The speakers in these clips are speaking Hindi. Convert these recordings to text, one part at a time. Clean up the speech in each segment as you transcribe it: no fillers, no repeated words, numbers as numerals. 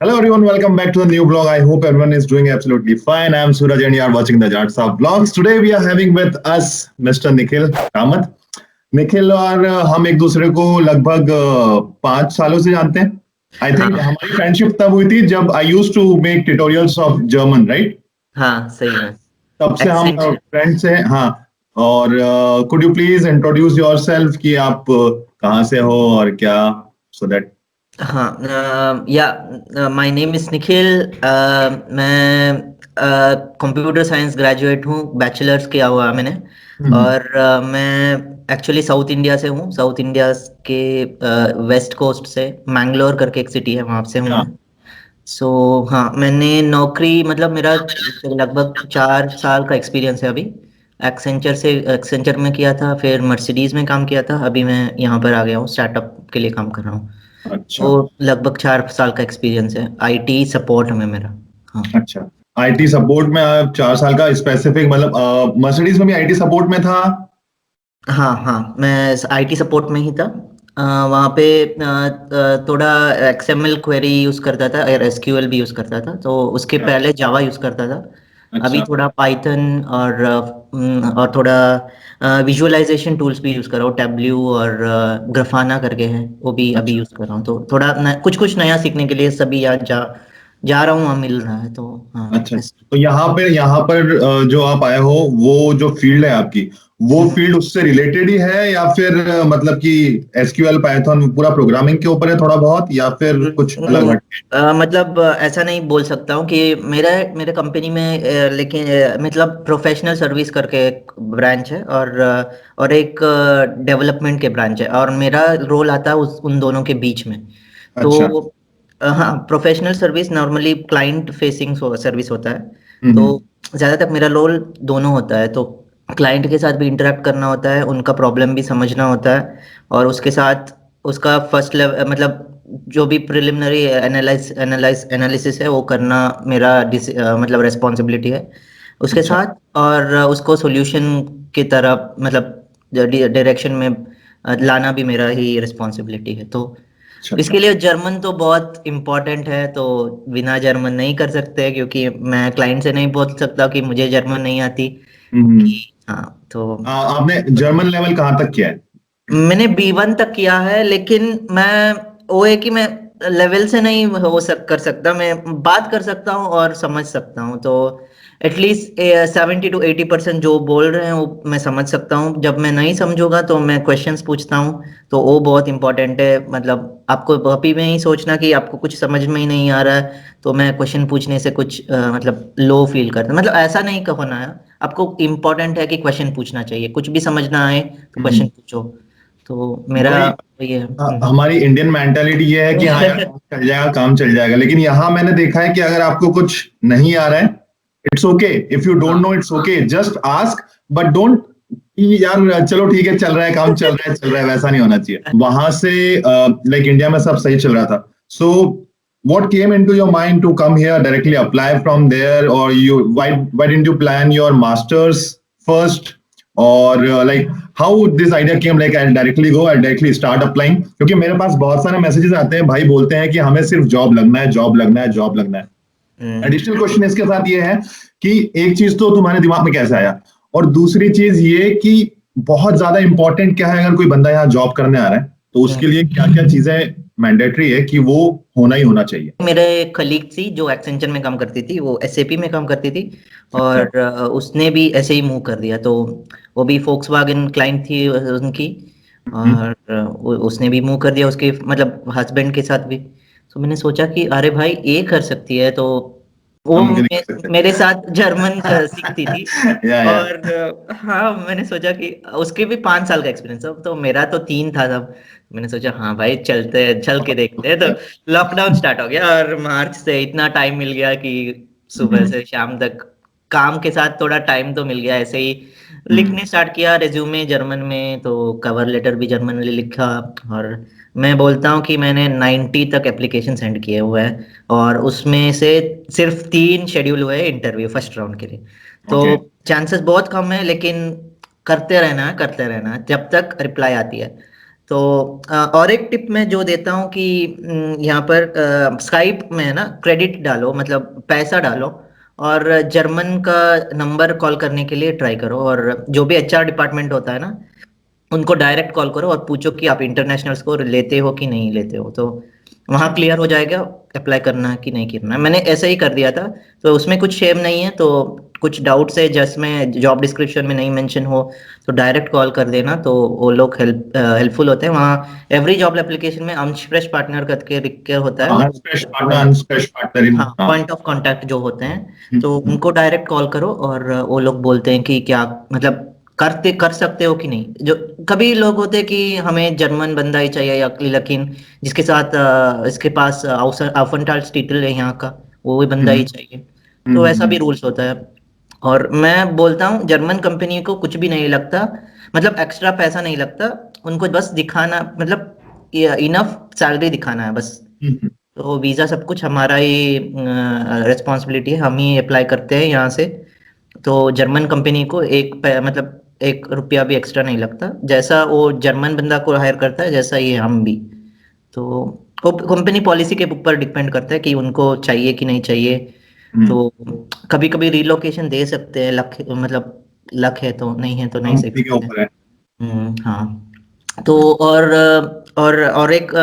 Hello everyone, welcome back to the new vlog. I hope everyone is doing absolutely fine. I am Suraj and you are watching the Jat Saab vlogs. Today we are having with us Mr. Nikhil Kamath. Nikhil और हम एक दूसरे को लगभग 5 सालों से जानते हैं. आई थिंक हाँ हमारी फ्रेंडशिप तब हुई थी जब I use to make tutorials of German, right? हाँ सही में तब से हम एक्सेंचर। फ्रेंड्स हैं. हाँ. और could you please introduce yourself कि आप कहाँ से हो और क्या, सो दैट. हाँ या माय नेम इज निखिल। मैं कंप्यूटर साइंस ग्रेजुएट हूँ, बैचलर्स किया हुआ मैंने। और मैं एक्चुअली साउथ इंडिया से हूँ, साउथ इंडिया के वेस्ट कोस्ट से मैंगलोर करके एक सिटी है, वहाँ से हूँ हाँ. मैं। सो हाँ, मैंने नौकरी मतलब मेरा लगभग 4 साल का एक्सपीरियंस है अभी। एक्सेंचर में किया था, फिर मर्सिडीज में काम किया था, अभी मैं यहाँ पर आ गया हूँ, स्टार्टअप के लिए काम कर रहा हूँ। अच्छा. तो लगभग 4 साल का एक्सपीरियंस है आईटी सपोर्ट में मेरा। हाँ अच्छा. आईटी सपोर्ट में आप 4 साल का स्पेसिफिक, मतलब मर्सिडीज में भी आईटी सपोर्ट में था? हाँ हाँ, मैं आईटी सपोर्ट में ही था। वहाँ पे थोड़ा एक्सएमएल क्वेरी यूज़ करता था और एसक्यूएल भी यूज़ करता था, तो उसके अच्छा. पहले जावा यूज़ करता था। अभी अच्छा. थोड़ा पाइथन और थोड़ा विजुअलाइजेशन टूल्स भी यूज़ कर रहा हूँ, टैब्ल्यू और ग्राफाना करके है, वो भी अभी अच्छा. यूज़ कर रहा हूँ। तो थोड़ा कुछ कुछ नया सीखने के लिए सभी याद जा रहा हूँ, वहाँ मिल रहा है, तो हाँ अच्छा. ऐसे। तो यहाँ पर जो आप आए हो, वो जो फील्ड है आपकी, वो फील्ड उससे रिलेटेड ही है या फिर मतलब कि एसक्यूएल पाइथन पूरा प्रोग्रामिंग के ऊपर है थोड़ा बहुत, या फिर कुछ अलग नहीं, हट के? मतलब ऐसा नहीं बोल सकता हूँ कि मेरा मेरे कंपनी में लेकिन मतलब प्रोफेशनल सर्विस करके एक ब्रांच है, और एक डेवलपमेंट के ब्रांच है, और मेरा रोल आता है उन दोनों के बीच में। अच्छा. तो हाँ, professional service normally client facing service होता है। तो हम्म. ज़्यादातर मेरा रोल दोनों होता है, तो क्लाइंट के साथ भी इंटरेक्ट करना होता है, उनका प्रॉब्लम भी समझना होता है, और उसके साथ उसका फर्स्ट लेवल मतलब जो भी प्रिलिमिनरी एनालिसिस है वो करना मेरा मतलब रिस्पॉन्सिबिलिटी है उसके अच्छा. साथ, और उसको सॉल्यूशन की तरफ मतलब डायरेक्शन में लाना भी मेरा ही रिस्पॉन्सिबिलिटी है। तो अच्छा. इसके अच्छा. लिए जर्मन तो बहुत इम्पोर्टेंट है, तो बिना जर्मन नहीं कर सकते, क्योंकि मैं क्लाइंट से नहीं बोल सकता कि मुझे जर्मन नहीं आती। हम्म. कि हाँ, तो आपने जर्मन लेवल कहाँ तक किया है? मैंने B1 तक किया है, लेकिन मैं वो है कि मैं लेवल से नहीं कर सकता, मैं बात कर सकता हूँ और समझ सकता हूँ, तो एटलीस्ट 70 to 80% जो बोल रहे हैं वो मैं समझ सकता हूँ। जब मैं नहीं समझूंगा तो मैं क्वेश्चंस पूछता हूँ, तो वो बहुत इंपॉर्टेंट है। मतलब आपको अभी में ही सोचना कि आपको कुछ समझ में ही नहीं आ रहा है, तो मैं क्वेश्चन पूछने से कुछ मतलब लो फील करता, मतलब ऐसा नहीं होना है। आपको इम्पोर्टेंट है कि क्वेश्चन पूछना चाहिए, कुछ भी समझना आए तो क्वेश्चन हम्म. पूछो। तो मेरा वही. ये हमारी इंडियन मेंटालिटी ये है कि हाँ यार, काम चल जाएगा, काम चल जाएगा. लेकिन यहाँ मैंने देखा है कि अगर आपको कुछ नहीं आ रहा है, it's okay. If you don't हाँ no, it's okay, just ask. But don't यार चलो ठीक है, चल रहा है, काम चल रहा है, चल रहा है, वैसा नहीं होना चाहिए. वहां से लाइक इंडिया में सब सही चल रहा था. सो what came into your mind to come here, directly apply from there, or you why didn't you plan your masters first, or like how this idea came, like I'll directly go, I'll directly start applying? क्योंकि मेरे पास बहुत सारे मैसेजेस आते हैं, भाई बोलते हैं कि हमें सिर्फ जॉब लगना है, जॉब लगना है, जॉब लगना है. हम्म, एडिशनल क्वेश्चन इसके साथ ये है कि एक चीज तो तुम्हारे दिमाग में कैसे आया, और दूसरी चीज ये कि बहुत ज्यादा इंपॉर्टेंट क्या है, अगर कोई बंदा यहाँ जॉब करने आ रहा है तो उसके लिए क्या क्या चीजें मैंडेटरी है कि वो होना ही होना चाहिए? मेरे कलीग थी जो एक्सेंचर में काम करती थी, वो एसएपी में काम करती थी, अच्छा. और उसने भी ऐसे ही मूव कर दिया। तो वो भी फोक्सवागन क्लाइंट थी उनकी, हम्म. और उसने भी मूव कर दिया उसके मतलब हस्बैंड के साथ भी। तो मैंने सोचा कि अरे भाई ये कर सकती है, तो वो हम क्यों नहीं कर सकते? मेरे साथ जर्मन सीखती थी। या. और हाँ, मैंने सोचा कि उसके भी 5 साल का एक्सपीरियंस था, तो मेरा तो 3 था तब। मैंने सोचा हाँ भाई, चलते हैं, चल के देखते हैं। तो लॉकडाउन स्टार्ट हो गया, और मार्च से इतना टाइम मिल गया कि सुबह हम्म. से शाम तक काम के साथ थोड़ा टाइम तो मिल गया, ऐसे ही हम्म. लिखने स्टार्ट किया रेज्यूमे जर्मन में, तो कवर लेटर भी जर्मन में लिखा। और मैं बोलता हूँ कि मैंने 90 तक एप्लीकेशन सेंड किए हुए हैं, और उसमें से सिर्फ 3 शेड्यूल हुए इंटरव्यू फर्स्ट राउंड के लिए। तो ओके. चांसेस बहुत कम है, लेकिन करते रहना है, करते रहना है जब तक रिप्लाई आती है। तो और एक टिप मैं जो देता हूँ कि यहाँ पर स्काइप में है ना, क्रेडिट डालो, मतलब पैसा डालो, और जर्मन का नंबर कॉल करने के लिए ट्राई करो, और जो भी एचआर डिपार्टमेंट होता है ना, उनको डायरेक्ट कॉल करो और पूछो कि आप इंटरनेशनल स्कोर लेते हो कि नहीं लेते हो, तो वहाँ क्लियर हो जाएगा अप्लाई करना है कि नहीं करना है। मैंने ऐसा ही कर दिया था, तो उसमें कुछ शेम नहीं है। तो कुछ डाउट्स है जिसमें जॉब डिस्क्रिप्शन में नहीं मेंशन हो, तो डायरेक्ट कॉल कर देना, तो वो लोग हेल्पफुल होते हैं वहाँ। एवरी जॉब एप्लीकेशन में अनस्प्रेश पार्टनर करके लिख के होता है, अनस्पेश पार्टनर इन, हाँ, पॉइंट ऑफ कांटेक्ट जो होते हैं, तो हम्म, उनको डायरेक्ट कॉल करो, और वो लोग बोलते हैं कि क्या मतलब कर सकते हो कि नहीं। जो कभी लोग होते हैं कि हमें जर्मन बंदा ही चाहिए, या लेकिन जिसके साथ इसके पास अफनटाल्स टाइटल है यहाँ का, वो भी बंदा ही चाहिए, तो ऐसा भी हम्म, रूल्स होता है। और मैं बोलता हूँ जर्मन कंपनी को कुछ भी नहीं लगता, मतलब एक्स्ट्रा पैसा नहीं लगता, उनको बस दिखाना, मतलब इनफ सैलरी दिखाना है बस। हम्म, तो वीज़ा सब कुछ हमारा ही रिस्पॉन्सिबिलिटी है, हम ही अप्लाई करते हैं यहाँ से। तो जर्मन कंपनी को मतलब 1 रुपया भी एक्स्ट्रा नहीं लगता, जैसा वो जर्मन बंदा को हायर करता है जैसा ही हम भी। तो कंपनी पॉलिसी के ऊपर डिपेंड करता है कि उनको चाहिए कि नहीं चाहिए। हम्म। तो कभी कभी रिलोकेशन दे सकते हैं, लक मतलब लक है तो, नहीं है तो नहीं दे कंपनी के सकते। ऊपर है। हाँ। तो और एक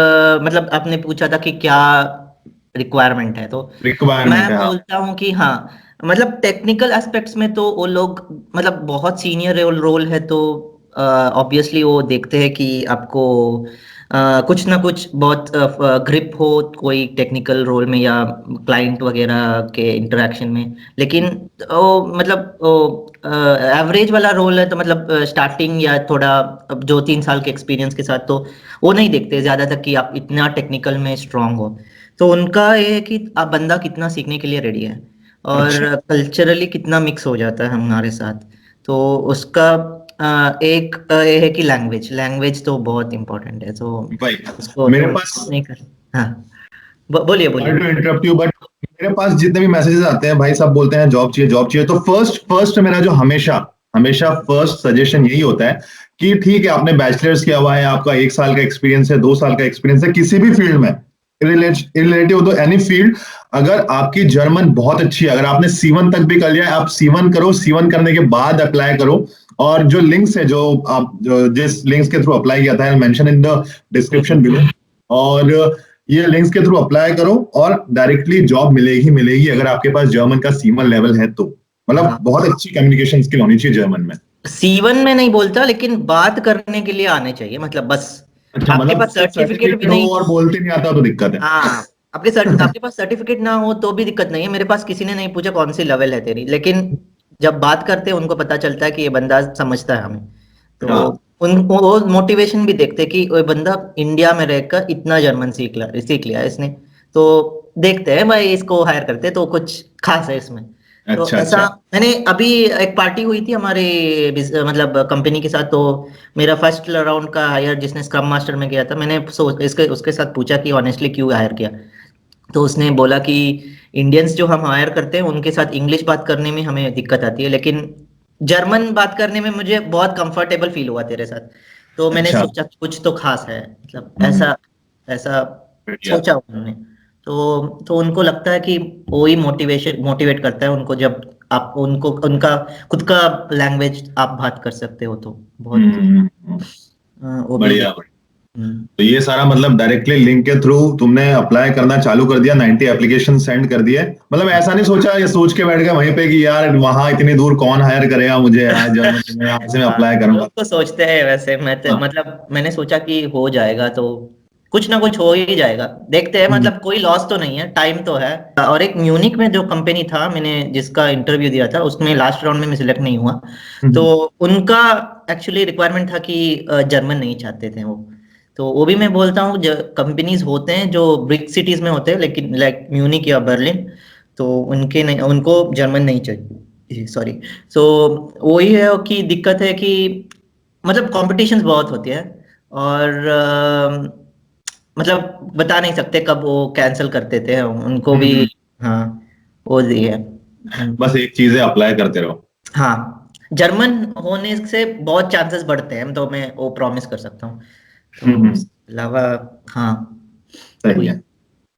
मतलब आपने पूछा था कि क्या रिक्वायरमेंट है, तो मैं रिक्वायरमेंट है, हाँ। बोलता हूँ कि हाँ, मतलब टेक्निकल एस्पेक्ट्स में तो वो लोग, मतलब बहुत सीनियर रोल है, तो ऑब्वियसली वो देखते हैं कि आपको कुछ ना कुछ बहुत ग्रिप हो कोई टेक्निकल रोल में, या क्लाइंट वगैरह के इंटरेक्शन में। लेकिन वो मतलब वो एवरेज वाला रोल है, तो मतलब स्टार्टिंग या थोड़ा 2-3 साल के एक्सपीरियंस के साथ, तो वो नहीं देखते ज्यादा तक कि आप इतना टेक्निकल में स्ट्रांग हो। तो उनका ये है कि आप बंदा कितना सीखने के लिए रेडी है, और अच्छा कल्चरली कितना मिक्स हो जाता है हमारे साथ। तो उसका एक ये है कि लैंग्वेज लैंग्वेज तो बहुत इम्पोर्टेंट है, तो भाई, उसको मेरे तो पास, नहीं कर। हाँ, बोलिए सॉरी बोलिए। टू इंटरप्ट यू, बट मेरे पास जितने भी मैसेजेस आते हैं भाई, सब बोलते हैं जॉब चाहिए जॉब चाहिए। तो फर्स्ट फर्स्ट मेरा जो हमेशा हमेशा फर्स्ट सजेशन यही होता है कि ठीक है, आपने बैचलर्स किया हुआ है, आपका 1 साल का एक्सपीरियंस है, 2 साल का एक्सपीरियंस है किसी भी फील्ड में, रिलेटिव तो एनी फील्ड, अगर आपकी जर्मन बहुत अच्छी है, अगर आपने सीवन तक भी कर लिया है, आप सीवन करो, सीवन करने के बाद अप्लाई करो। और जो लिंक्स है, जिस लिंक्स के थ्रू अप्लाई किया था, mention in the description below, और ये लिंक्स के थ्रू अप्लाई करो, और डायरेक्टली जॉब मिलेगी मिलेगी, अगर आपके पास जर्मन का सीमन लेवल है तो। मतलब हाँ, बहुत अच्छी कम्युनिकेशन स्किल होनी चाहिए जर्मन में। C1 में नहीं बोलता, लेकिन बात करने के लिए आने चाहिए, मतलब बस। अच्छा, आपके मतलब पास सिर्फ सर्टिफिकेट भी सर्टिफिकेट हो नहीं और हो, बोलते नहीं आता तो दिक्कत है। हाँ, आपके पास सर्टिफिकेट ना हो तो भी दिक्कत नहीं है। मेरे पास किसी ने नहीं पूछा कौन सी लेवल है तेरी, लेकिन जब बात करते हैं उनको पता चलता है कि ये बंदा समझता है हमें। तो हाँ। वो मोटिवेशन भी देखते हैं कि वो बंदा इंडिया में रहकर इतना जर्मन सीख लिया है इसने, तो देखते हैं भाई इसको हायर करते हैं, तो कुछ खास है इसमें। तो अच्छा ऐसा, अच्छा। मैंने अभी एक पार्टी हुई थी हमारे मतलब कंपनी के साथ, तो मेरा फर्स्ट राउंड का हायर जिसने स्क्रम मास्टर में किया था, मैंने सोच इसके उसके साथ पूछा कि ऑनेस्टली क्यों हायर किया। तो उसने बोला कि इंडियंस जो हम हायर करते हैं उनके साथ इंग्लिश बात करने में हमें दिक्कत आती है, लेकिन जर्मन बात करने में मुझे बहुत कंफर्टेबल फील हुआ तेरे साथ। तो मैंने अच्छा। सोचा कि कुछ तो खास है, मतलब हम्म, ऐसा ऐसा बढ़िया। सोचा उन्होंने। तो उनको लगता है कि वो ही मोटिवेट करता है उनको, जब आप उनको उनका खुद का लैंग्वेज आप बात कर सकते हो, तो बहुत वो भी है। बढ़िया। हम्म। तो ये सारा मतलब डायरेक्टली लिंक के थ्रू तुमने अप्लाई करना चालू कर दिया, 90 एप्लीकेशन सेंड कर दिए, मतलब ऐसा नहीं सोचा ये सोच के बैठ गए वहीं पे कि यार वहां इतनी दूर कौन हायर करेगा मुझे, यार जर्मनी में यहाँ से मैं हाँ, अप्लाई करूंगा। लोग तो सोचते हैं वैसे, हाँ। मतलब मैंने सोचा कि हो जाएगा, तो कुछ ना कुछ हो ही जाएगा, देखते हैं, हम्म, मतलब कोई लॉस तो नहीं है, टाइम तो है। और एक म्यूनिक में जो कंपनी था, मैंने जिसका इंटरव्यू दिया था, उसमें लास्ट राउंड में मैं सिलेक्ट नहीं हुआ। तो हम्म, उनका एक्चुअली रिक्वायरमेंट था कि जर्मन नहीं चाहते थे वो। तो वो भी मैं बोलता हूँ, कंपनीज होते हैं जो बिग सिटीज में होते हैं, लेकिन लाइक म्यूनिक या बर्लिन, तो उनके नहीं, उनको जर्मन नहीं चाहिए, सॉरी। सो वही है कि दिक्कत है कि मतलब कॉम्पिटिशन्स बहुत होती है, और मतलब बता नहीं सकते कब वो कैंसिल कर देते हैं उनको भी। हम्म। हाँ, वो भी है। बस एक चीज है, अप्लाई करते रहो। हाँ, जर्मन होने से बहुत चांसेस बढ़ते हैं, तो मैं वो प्रॉमिस कर सकता हूँ। तो इसके अलावा हाँ सही कोई है,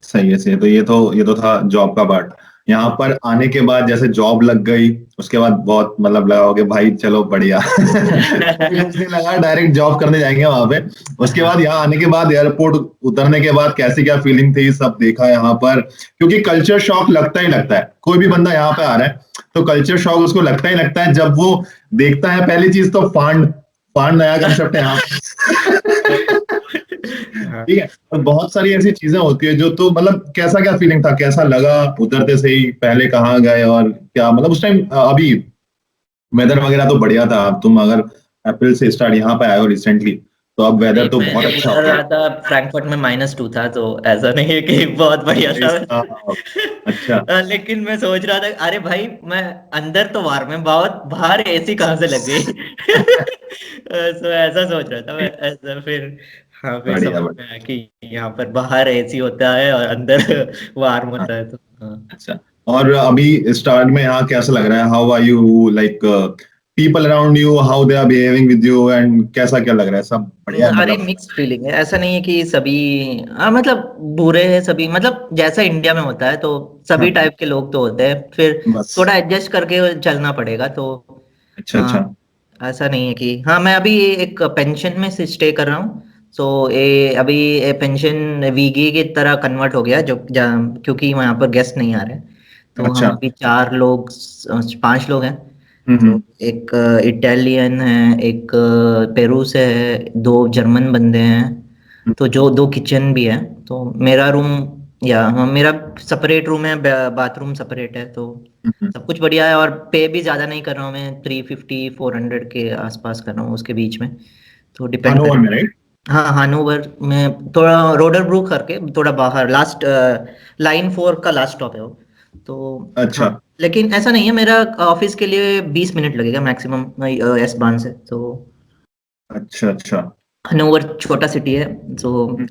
सही है, सही है। तो ये तो था जॉब का पार्ट। यहाँ पर आने के बाद जैसे जॉब लग गई, उसके बाद बहुत मतलब लगा होगा भाई चलो बढ़िया एक्सपीरियंस नहीं लगा, डायरेक्ट जॉब करने जाएंगे वहां पे। उसके हाँ बाद यहाँ आने के बाद एयरपोर्ट उतरने के बाद कैसी क्या फीलिंग थी, सब देखा यहाँ पर, क्योंकि कल्चर शॉक लगता ही लगता है। कोई भी बंदा यहाँ पे आ रहा है तो कल्चर शॉक उसको लगता है जब वो देखता है। पहली चीज तो फांड, फांड नया कंसेप्ट है यहाँ हाँ ठीक है। और बहुत सारी ऐसी चीजें होती है जो, तो मतलब कैसा क्या फीलिंग था, कैसा लगा उतरते से ही, पहले कहाँ गए और क्या मतलब उस टाइम, अभी वेदर वगैरह तो बढ़िया था। अब तुम अगर अप्रैल से स्टार्ट यहाँ पे आए हो रिसेंटली, तो अब वेदर नहीं, तो मैं बहुत जब अच्छा हो उतर गया रहा था फ्रैंकफर्ट में -2 था, तो ऐसा नहीं है कि बहुत बढ़िया था। अच्छा। लेकिन मैं सोच रहा था अरे भाई मैं अंदर तो वार्म में, बहुत बाहर एसी कहाँ से लग गई। तो ऐसा सोच रहा था मैं, ऐसा फिर हाँ फिर बढ़िया समझ बढ़िया। में आया कि यहाँ पर बाहर एसी होता है और अंदर वार्म हाँ, होता है, तो हाँ। अच्छा। और अभी स्टार्ट में यहाँ कैसा लग रहा है, how are you, like people around you, how they are behaving with you, and कैसा क्या लग रहा है, सब बढ़िया है अरे मतलब? मिक्स फीलिंग है, ऐसा नहीं है कि सभी मतलब बुरे हैं सभी, मतलब जैसा इंडिया में होता है तो सभी हाँ, टाइप के लोग तो होते हैं, फिर बस। थोड़ा एडजस्ट करके चलना पड़ेगा, तो अच्छा हाँ अच्छा। ऐसा नहीं है कि हाँ। मैं अभी एक पेंशन में से स्टे कर रहा हूँ, सो ये अभी ये पेंशन वीगी की तरह कन्वर्ट हो गया, क्योंकि यहाँ पर गेस्ट नहीं आ रहे, तो हम अच्छा। अभी 4 लोग 5 लोग हैं। तो हम्म। एक इटालियन है, एक पेरू से है, 2 जर्मन बंदे हैं, तो जो 2 किचन भी है, तो मेरा रूम या हाँ मेरा सेपरेट रूम है, बाथरूम सेपरेट है, तो सब कुछ बढ़िया है। और पे भी ज़्यादा नहीं कर रहा हूँ मैं, 350-400 के आसपास कर रहा हूँ, उसके बीच में, तो डिपेंड हनोवर करे। में, राइट? हाँ हानोवर में, थोड़ा रोडर ब्रूक करके थोड़ा बाहर, लास्ट लाइन 4 का लास्ट स्टॉप है वो, तो हाँ। अच्छा लेकिन ऐसा नहीं है, मेरा ऑफिस के लिए 20 मिनट लगेगा मैक्सिमम एस बान से, तो अच्छा। अच्छा। हनोवर छोटा सिटी है, तो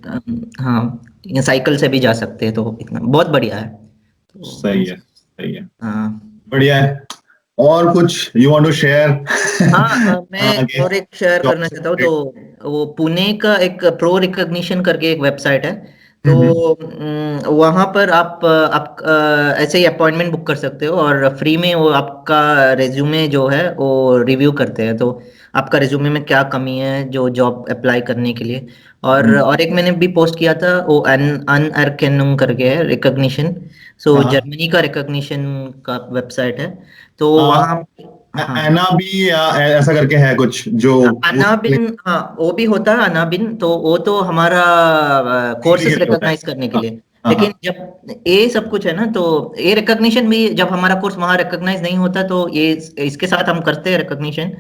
हाँ ये साइकिल से भी जा सकते हैं, तो इतना बहुत बढ़िया है, तो सही है, सही है, हाँ। बढ़िया है। और कुछ यू वांट टू शेयर हाँ मैं आगे और एक शेयर जॉब करना से चाहता हूँ, related? तो वो पुणे का एक प्रो रिकॉग्निशन करके एक वेबसाइट है, तो हम्म। वहाँ पर आप ऐसे ही अपॉइंटमेंट बुक कर सकते हो, और फ्री में वो आपका रिज्यूमे जो है वो रिव्यू करते हैं, तो आपका रिज्यूमे में क्या कमी है जो जॉब अप्लाई करने के लिए। हम्म। और एक मैंने भी पोस्ट किया था, वो अनअर्केनुम करके है रिकॉग्निशन, सो हाँ जर्मनी का रिकॉग्निशन का वेबसाइट है, तो हाँ। वहाँ हाँ एना भी ऐसा करके है कुछ जो अनाबिन, हाँ वो भी होता है अनाबिन, तो वो तो हमारा डिग्री के कोर्सेज लिए होता है। रिकॉग्नाइज करने के हाँ लिए। हाँ लेकिन हाँ। जब ये सब कुछ है ना, तो ये रिकॉग्निशन भी जब हमारा कोर्स वहाँ रिकॉग्नाइज नहीं होता, तो ये इसके साथ हम करते हैं रिकॉग्निशन,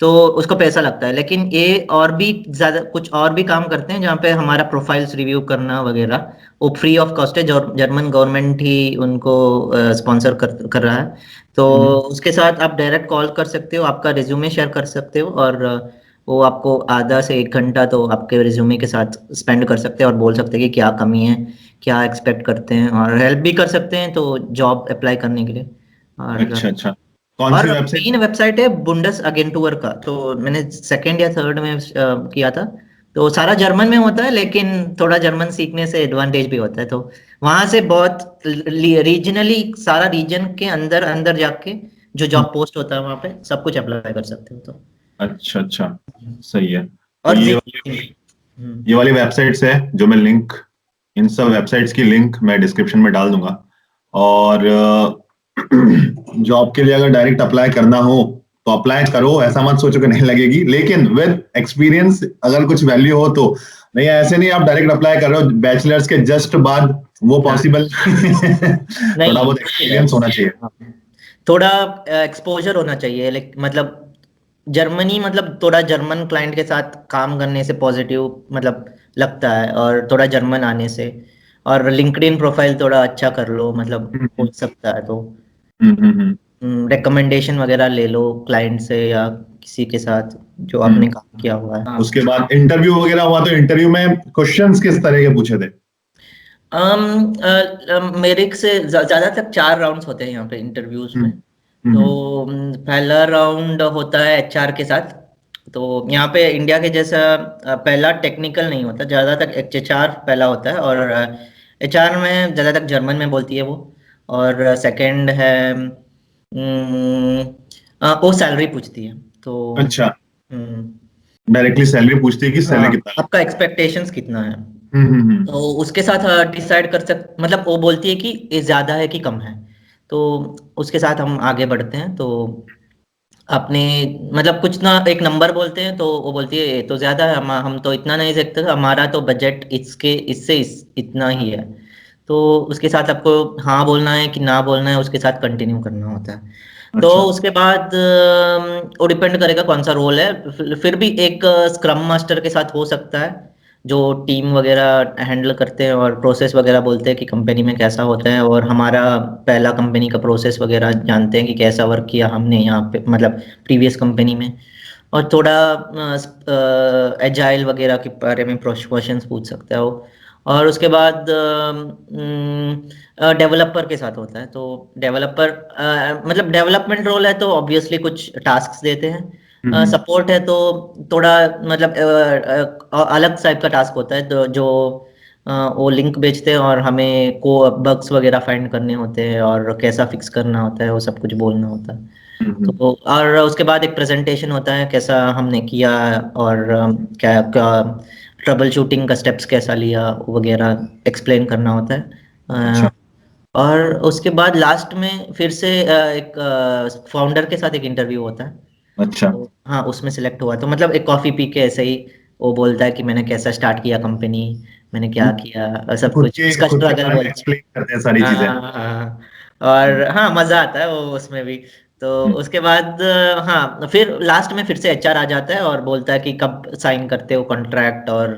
तो उसको पैसा लगता है। लेकिन ये और भी ज्यादा कुछ और भी काम करते हैं, जहाँ पे हमारा प्रोफाइल्स रिव्यू करना वगैरह वो फ्री ऑफ कॉस्ट है, जो जर्मन गवर्नमेंट ही उनको स्पॉन्सर कर रहा है, तो हम्म। उसके साथ आप डायरेक्ट कॉल कर सकते हो, आपका रिज्यूमे शेयर कर सकते हो, और वो आपको आधा से 1 घंटा तो आपके रिज्यूमे के साथ स्पेंड कर सकते हैं, और बोल सकते हैं कि क्या कमी है, क्या एक्सपेक्ट करते हैं, और हेल्प भी कर सकते हैं तो जॉब अप्लाई करने के लिए। और अच्छा अच्छा। कौन सी वेबसाइट मेन है? वेबसाइट है बुंडस अगेंटूर का, तो मैंने सेकंड या थर्ड में किया था, तो सारा जर्मन में होता है, लेकिन थोड़ा जर्मन सीखने से एडवांटेज भी होता है, तो वहां से बहुत रीजनली सारा रीजन के अंदर अंदर जाके जो हम्म। जॉब पोस्ट होता है वहां पे सब कुछ अप्लाई कर सकते हो, तो अच्छा अच्छा, सही है। तो और ये वाली वेबसाइट्स है जो मैं लिंक, इन सब वेबसाइट्स की लिंक मैं डिस्क्रिप्शन में डाल दूंगा। और जॉब के लिए अगर डायरेक्ट अप्लाई करना हो तो अप्लाई करो, ऐसा मत सोचो कि नहीं लगेगी, लेकिन विद एक्सपीरियंस अगर कुछ वैल्यू हो तो। नहीं ऐसे नहीं आप डायरेक्ट अप्लाई कर रहे हो बैचलर्स के जस्ट बाद, वो हाँ पॉसिबल थोड़ा नहीं बहुत नहीं है, एक्सपीरियंस होना चाहिए। हाँ, थोड़ा एक्सपोजर होना चाहिए, मतलब जर्मनी, मतलब थोड़ा जर्मन क्लाइंट के साथ काम करने से पॉजिटिव मतलब लगता है, और थोड़ा जर्मन आने से, और लिंक्डइन प्रोफाइल थोड़ा अच्छा कर लो, मतलब हो सकता है, तो हम्म। रिकमेंडेशन वगैरह ले लो क्लाइंट से या किसी के साथ जो हम्म। आपने काम किया हुआ है। उसके बाद इंटरव्यू वगैरह हुआ तो इंटरव्यू में क्वेश्चंस किस तरह के पूछे थे? मेरे से ज्यादातर 4 राउंड्स होते हैं यहाँ पे इंटरव्यूज में, हम्म। तो हम्म। पहला राउंड होता है एचआर के साथ, तो यहाँ पे इंडिया के जैसा पहला टेक्निकल नहीं होता, ज़्यादातर एचआर पहला होता है, और एचआर में ज़्यादातर जर्मन में बोलती है वो। और सेकंड है वो सैलरी पूछती है, तो अच्छा, हम्म, डायरेक्टली सैलरी पूछती है कि हाँ, सैलरी कितना है। आपका एक्सपेक्टेशंस कितना है, हम्म। तो उसके साथ डिसाइड कर मतलब वो बोलती है कि ये ज़्यादा है कि कम है, तो उसके साथ हम आगे बढ़ते हैं। तो अपने मतलब कुछ ना एक नंबर बोलते हैं, तो वो बोलती है ये तो ज्यादा है, हम तो इतना नहीं सकते, हमारा तो बजट इसके इससे इतना ही है। तो उसके साथ आपको हाँ बोलना है कि ना बोलना है, उसके साथ कंटिन्यू करना होता है। तो अच्छा। उसके बाद वो डिपेंड करेगा कौन सा रोल है। फिर भी एक स्क्रम मास्टर के साथ हो सकता है, जो टीम वगैरह हैंडल करते हैं और प्रोसेस वगैरह बोलते हैं कि कंपनी में कैसा होता है, और हमारा पहला कंपनी का प्रोसेस वगैरह जानते हैं कि कैसा वर्क किया हमने यहाँ पे, मतलब प्रीवियस कंपनी में। और थोड़ा एजाइल वगैरह के बारे में क्वेश्चंस पूछ सकता है वो। और उसके बाद डेवलपर के साथ होता है, तो डेवलपर मतलब डेवलपमेंट रोल है तो ऑब्वियसली कुछ टास्क्स देते हैं। हम्म। सपोर्ट है तो थोड़ा मतलब अलग टाइप का टास्क होता है, तो जो वो लिंक बेचते हैं और हमें को बग्स वगैरह फाइंड करने होते हैं और कैसा फिक्स करना होता है, वो सब कुछ बोलना होता है। हम्म। तो और उसके बाद एक प्रेजेंटेशन होता है कैसा हमने किया, और क्या क्या ट्रबल शूटिंग का स्टेप्स कैसा लिया वगैरह एक्सप्लेन करना होता है। अच्छा। और उसके बाद लास्ट में फिर से एक फाउंडर के साथ एक इंटरव्यू होता है। अच्छा, तो हाँ, उसमें सिलेक्ट हुआ तो मतलब एक कॉफ़ी पी के ऐसे ही वो बोलता है कि मैंने कैसा स्टार्ट किया कंपनी, मैंने क्या किया, सब कुछ उसका खुद के स्ट्रगल बारे में बोलता है। एक्सप्लेन करते हैं सारी चीजें। हाँ हाँ। और हाँ, मजा आता है वो उसमें भी। तो हम्म। उसके बाद हाँ, फिर लास्ट में फिर से एचआर आ जाता है और बोलता है कि कब साइन करते हो कॉन्ट्रैक्ट और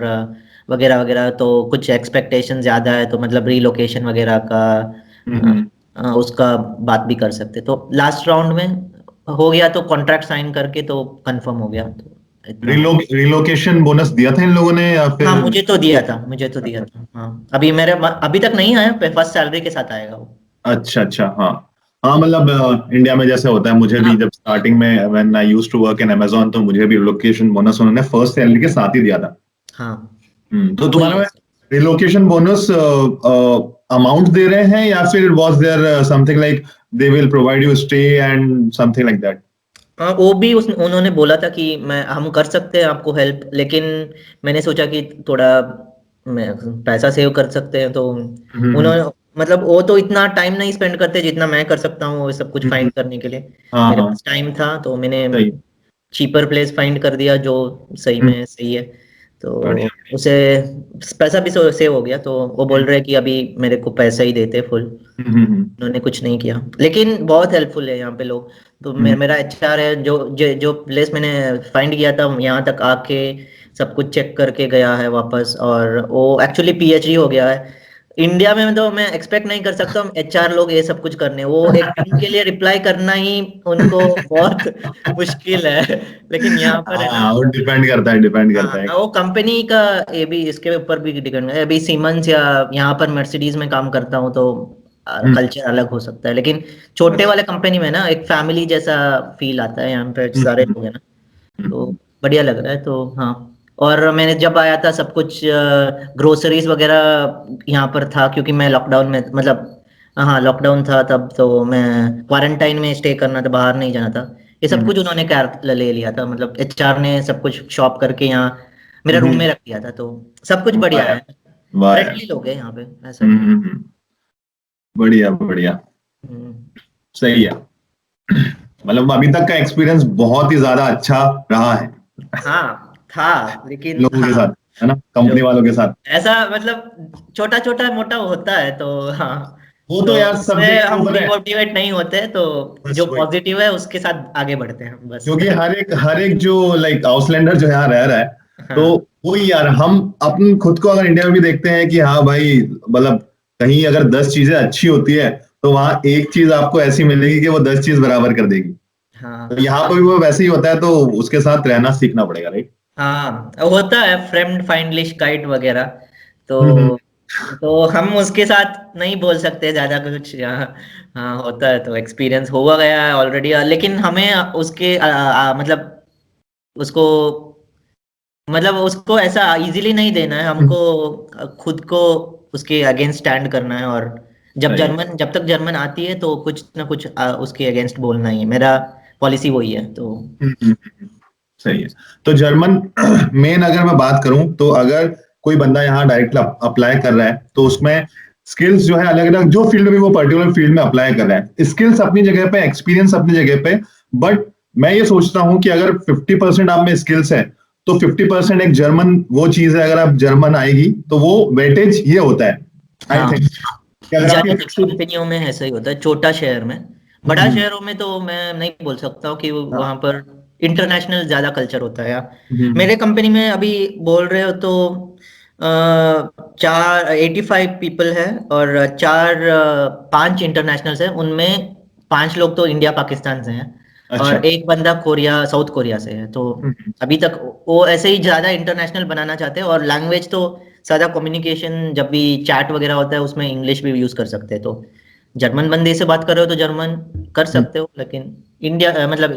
वगैरह वगैरह, तो कुछ एक्सपेक्टेशन ज्यादा है तो मतलब रीलोकेशन वगैरह का अ, हम्म। उसका बात भी कर सकते, तो लास्ट राउंड में हो गया तो कॉन्ट्रैक्ट साइन करके तो कंफर्म हो गया, तो इतना हो। रिलोकेशन बोनस दिया था इन लोगों ने या हाँ, फिर? मुझे तो दिया था, मुझे तो दिया था, हाँ। अभी मेरे अभी तक नहीं आया, फर्स्ट सैलरी के साथ आएगा वो। अच्छा अच्छा, हाँ। हाँ मतलब इंडिया में जैसे होता है, मुझे भी हाँ जब स्टार्टिंग में when I used to work in Amazon, तो मुझे भी रिलोकेशन बोनस उन्होंने फर्स्ट सैलरी के साथ ही दिया था। हाँ, तो वही तुम्हारे है में सर। रिलोकेशन बोनस अमाउंट दे रहे हैं या फिर was there something like they will provide you stay and something like that? हाँ, वो भी उन्होंने बोला था कि मैं हम कर सकते हैं आपको हेल्प, लेकिन मैंने सोचा कि थोड़ा पैसा सेव कर सकते हैं, तो हम्म। उन्होंने मतलब वो तो इतना टाइम नहीं स्पेंड करते जितना मैं कर सकता हूँ वो सब कुछ हम्म। फाइंड करने के लिए। हाँ मेरे हाँ, पास टाइम था तो मैंने सही। चीपर प्लेस फाइंड कर दिया जो सही हम्म। में सही है। तो बढ़िया। उसे पैसा भी सेव हो गया, तो वो बोल रहे हैं कि अभी मेरे को पैसा ही देते फुल, हम्म। उन्होंने कुछ नहीं किया, लेकिन बहुत हेल्पफुल है यहाँ पे लोग। तो हम्म। मेरा एचआर है जो प्लेस मैंने फाइंड किया था यहाँ तक आके सब कुछ चेक करके गया है वापस, और वो एक्चुअली पीएचडी हो गया है। इंडिया में तो मैं एक्सपेक्ट नहीं कर सकता हूँ एचआर लोग ये सब कुछ करने, वो एक टीम के लिए रिप्लाई करना ही उनको बहुत मुश्किल है, लेकिन यहाँ पर है ना। हाँ, वो डिपेंड करता है। हाँ, वो कंपनी का ये भी इसके ऊपर भी डिपेंड है, अभी सीमेंस या यहाँ पर मर्सिडीज में काम करता हूँ तो हम्म। कल्चर अलग हो सकता है, लेकिन छोटे अच्छा। वाले कंपनी में ना एक फैमिली जैसा फील आता है, यहाँ पे सारे हम्म। लोग हैं ना, तो हम्म। बढ़िया लग रहा है, तो हाँ। और मैंने जब आया था सब कुछ ग्रोसरीज वगैरह यहाँ पर था, क्योंकि मैं लॉकडाउन में मतलब हाँ लॉकडाउन था तब, तो मैं क्वारंटाइन में स्टे करना था, बाहर नहीं जाना था। ये सब हम्म। कुछ उन्होंने कैर ले लिया था, मतलब एचआर ने सब कुछ शॉप करके यहाँ मेरा रूम हम्म। में रख दिया था, तो सब कुछ वाह बढ़िया यार, है। वाह यार। फ्रेंडली लोग हैं यहाँ पे, ऐसा नहीं है। बढ़िया बढ़िया। हम्म, सही है। मतलब अभी तक का एक्सपीरियंस बहुत ही ज्यादा अच्छा रहा है हाँ था, लेकिन लोगों के हाँ साथ, है ना, जो कंपनी वालों के साथ। ऐसा मतलब छोटा छोटा मोटा होता है, तो हाँ। वो तो तो यार उसमें सब्जेक्ट के हम ऊपर है। डिमोटिवेट नहीं होते, तो बस जो वही, पॉजिटिव है उसके साथ आगे बढ़ते हैं हम बस। क्योंकि हर एक जो लाइक आउटलैंडर जो यहाँ रह रहा है, तो हाँ वही यार, हम अपन खुद को अगर इंडिया में भी देखते हैं कि हाँ भाई, मतलब कहीं अगर 10 चीजें अच्छी होती है, तो वहां एक चीज आपको ऐसी मिलेगी कि वो 10 चीज बराबर कर देगी। तो हाँ यहाँ पर भी वो वैसे ही होता है, तो उसके साथ रहना सीखना पड़ेगा, राइट? हाँ, होता है फ्रेंड फाइंडलिश गाइड वगैरह, तो हम्म। हम उसके साथ नहीं बोल सकते ज्यादा कुछ यहाँ। हाँ, होता है तो एक्सपीरियंस हुआ गया है ऑलरेडी, लेकिन हमें उसके मतलब उसको मतलब उसको ऐसा इजीली नहीं देना है हमको, खुद को उसके अगेंस्ट स्टैंड करना है। और जब तक जर्मन आती है तो कुछ ना कुछ उसके अगेंस्ट बोलना ही है, मेरा पॉलिसी वही है। तो सही है। तो जर्मन मेन अगर मैं बात करूं तो अगर कोई बंदा यहाँ डायरेक्ट अप्लाई कर रहा है तो उसमें स्किल्स जो है अलग अलग, जो फील्ड में वो पर्टिकुलर फील्ड में अप्लाई कर रहा है, स्किल्स अपनी जगह पे, एक्सपीरियंस अपनी जगह पे। बट मैं ये सोचता हूँ कि अगर 50% आप में स्किल्स है तो 50% एक जर्मन वो चीज है, अगर आप जर्मन आएगी तो वो वेटेज ये होता है आई हाँ, थिंक। ज्यादातर कंपनियों में ऐसा ही होता है, छोटा शहर में। बड़ा हम्म, शहरों में तो मैं नहीं बोल सकता हूँ कि हाँ, वहां पर इंटरनेशनल ज्यादा कल्चर होता है। हम्म, मेरे कंपनी में अभी बोल रहे हो तो 85 पीपल है, और 5 इंटरनेशनल्स है, उनमें 5 लोग तो इंडिया पाकिस्तान से हैं, अच्छा, और एक बंदा कोरिया, साउथ कोरिया से है। तो अभी तक वो ऐसे ही ज्यादा इंटरनेशनल बनाना चाहते हैं। और लैंग्वेज तो सादा कम्युनिकेशन, जब भी चैट वगैरह होता है उसमें इंग्लिश भी यूज कर सकते हैं। तो जर्मन बंदे से बात कर रहे हो तो जर्मन कर सकते हो, लेकिन इंडिया मतलब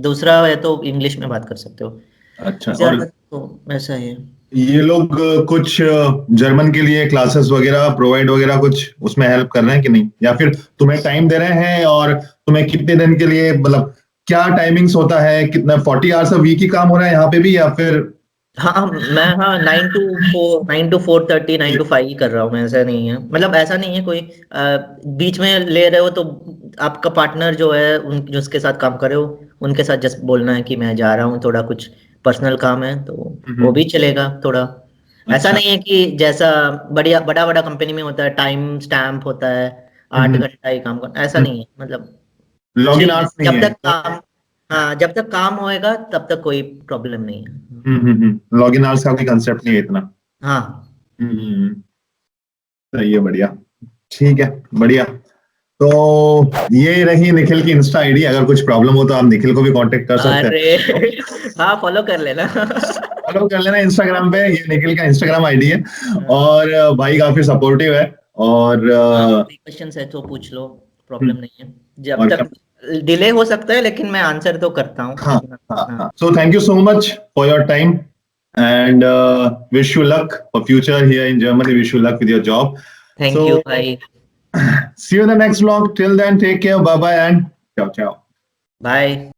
दूसरा है तो इंग्लिश में बात कर सकते हो। अच्छा। और ज्यादा तो ऐसा ही है। ये लोग कुछ जर्मन के लिए क्लासेस वगैरह प्रोवाइड वगैरह कुछ उसमें हेल्प कर रहे हैं कि नहीं, या फिर तुम्हें टाइम दे रहे हैं और तुम्हें कितने दिन के लिए, मतलब क्या टाइमिंग्स होता है, कितना 40 आवर्स अ वीक ही काम हो रहा है यहाँ पे भी, या फिर? हाँ, मैं हाँ 9 to 4, 9 to 5 ही कर रहा हूँ मैं। ऐसा नहीं है, मतलब ऐसा नहीं है कोई बीच में ले रहे हो तो आपका पार्टनर जो है उन जिसके साथ काम कर रहे हो उनके साथ जस्ट बोलना है कि मैं जा रहा हूँ, थोड़ा कुछ पर्सनल काम है, तो वो भी चलेगा थोड़ा। ऐसा अच्छा। नहीं है कि जैसा बढ़िया बड़ा बड़ा कंपनी में होता है, टाइम स्टैम्प होता है, 8 घंटा ही काम करना, ऐसा नहीं है। मतलब लॉग इन चिल है, आवर्स नहीं है? हाँ जब तक काम होएगा तब तक कोई प्रॉब्लम नहीं है। लॉग इन आवर्स का कोई कंसेप्ट नहीं है इतना? हाँ। हम्म, सही है, बढ़िया। ठीक है, बढ़िया। तो ये रही निखिल की इंस्टा आईडी, अगर कुछ प्रॉब्लम हो तो आप निखिल को भी कांटेक्ट कर सकते हैं। अरे हाँ, फॉलो कर लेना। फॉलो कर लेना इंस्टाग्राम पे, ये निखिल का इंस्टाग्राम आईडी है। हाँ, और भाई काफी सपोर्टिव है। और कोई क्वेश्चन है तो पूछ लो, प्रॉब्लम हम्म, नहीं है। जब और क्या। तक डिले हो सकता है लेकिन मैं आंसर तो करता हूँ हाँ, अपना। हाँ, हाँ, हाँ। So thank you so much for your time and wish you luck for future here in Germany, wish you luck with your job. Thank you so भाई। see you in the next vlog. Till then, take care, bye bye, and ciao ciao. Bye.